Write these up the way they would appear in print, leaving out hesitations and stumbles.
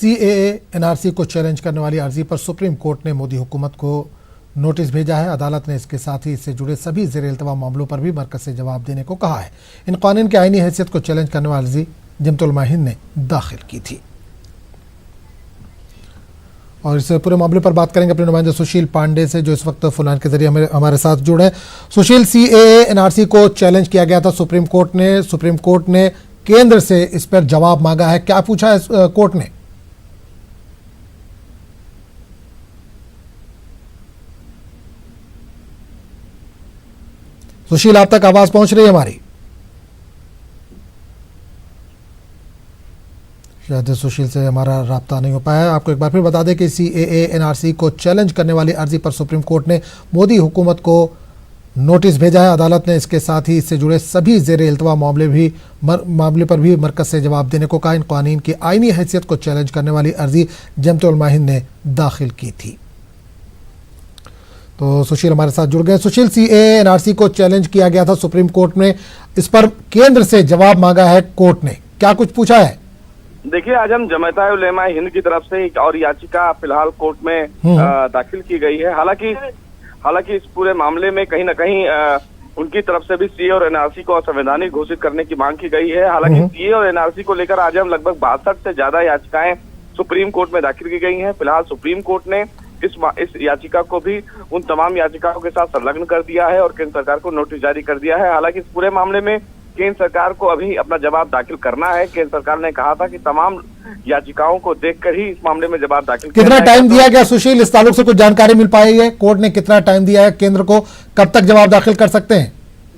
CAA NRC को challenge करने वाली अर्जी पर सुप्रीम कोर्ट ने मोदी हुकूमत को नोटिस भेजा है। अदालत ने इसके साथ ही इससे जुड़े सभी ज़ेर-ए-इल्तवा मामलों पर भी मरकज से जवाब देने को कहा है। इन कानून की आईनी हैसियत को चैलेंज करने वाली अर्जी जमत उलमा हिंद ने दाखिल की थी। और इस पूरे मामले पर बात करेंगे अपने नुमाइंदे सुशील पांडे से, जो इस वक्त फोन के जरिए हमारे साथ जुड़े हैं। सुशील, CAA NRC को चैलेंज किया गया था सुप्रीम कोर्ट ने केंद्र से इस पर जवाब मांगा है। क्या पूछा है कोर्ट ने? सुशील, आप तक आवाज पहुंच रही है हमारी? शायद सुशील से हमारा राब्ता नहीं हो पाया है। आपको एक बार फिर बता दें कि CAA NRC को चैलेंज करने वाली अर्जी पर सुप्रीम कोर्ट ने मोदी हुकूमत को नोटिस भेजा है। अदालत ने इसके साथ ही इससे जुड़े सभी ज़ेर-ए-इल्तवा मामले पर भी मरकज से जवाब देने को कहा। इन कानून की आईनी हैसियत को चैलेंज करने वाली अर्जी जमत उलमा हिंद ने दाखिल की थी। तो सुशील हमारे साथ जुड़ गए। सुशील, CAA NRC को चैलेंज किया गया था सुप्रीम कोर्ट में, इस पर केंद्र से जवाब मांगा है कोर्ट ने, क्या कुछ पूछा है? देखिए, आज हम जमात उलेमा हिंद की तरफ से एक और याचिका फिलहाल कोर्ट में दाखिल की गई है। हालांकि इस पूरे मामले में कहीं ना कहीं उनकी तरफ से भी CAA और NRC को असंवैधानिक घोषित करने की मांग की गई है। हालांकि CAA और NRC को लेकर आज हम लगभग 62 से ज्यादा याचिकाएं सुप्रीम कोर्ट में दाखिल की गई हैं। फिलहाल सुप्रीम कोर्ट ने इस याचिका को भी उन तमाम याचिकाओं के साथ संलग्न कर दिया है और केंद्र सरकार को नोटिस जारी कर दिया है। हालांकि इस पूरे मामले में केंद्र सरकार को अभी अपना जवाब दाखिल करना है। केंद्र सरकार ने कहा था कि तमाम याचिकाओं को देखकर ही इस मामले में जवाब दाखिल कितना टाइम दिया गया सुशील, इस ताल्लुक से कुछ जानकारी मिल पाई है? कोर्ट ने कितना टाइम दिया है केंद्र को, कब तक जवाब दाखिल कर सकते हैं?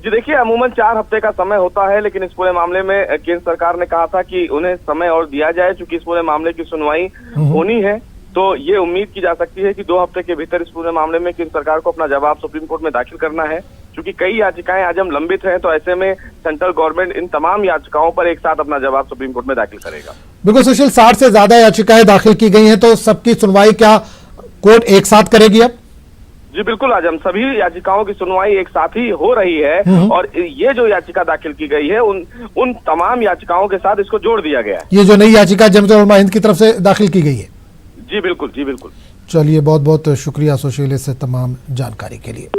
जी देखिए, अमूमन 4 हफ्ते का समय होता है, लेकिन इस पूरे मामले में केंद्र सरकार ने कहा था कि उन्हें समय और दिया जाए। चूंकि इस पूरे मामले की सुनवाई होनी है, तो ये उम्मीद की जा सकती है कि 2 हफ्ते के भीतर इस पूरे मामले में केंद्र सरकार को अपना जवाब सुप्रीम कोर्ट में दाखिल करना है। क्योंकि कई याचिकाएं आज हम लंबित हैं, तो ऐसे में सेंट्रल गवर्नमेंट इन तमाम याचिकाओं पर एक साथ अपना जवाब सुप्रीम कोर्ट में दाखिल करेगा। बिल्कुल सुशील, 60 से ज्यादा याचिकाएं दाखिल की गई हैं, तो सबकी सुनवाई क्या कोर्ट एक साथ करेगी अब? जी बिल्कुल, आज हम सभी याचिकाओं की सुनवाई एक साथ ही हो रही है और ये जो याचिका दाखिल की गई है उन तमाम याचिकाओं के साथ इसको जोड़ दिया गया है। ये जो नई याचिका जमत उलमा हिंद की तरफ से दाखिल की गई है? जी बिल्कुल, जी बिल्कुल। चलिए, बहुत बहुत शुक्रिया सुशील इस तमाम जानकारी के लिए।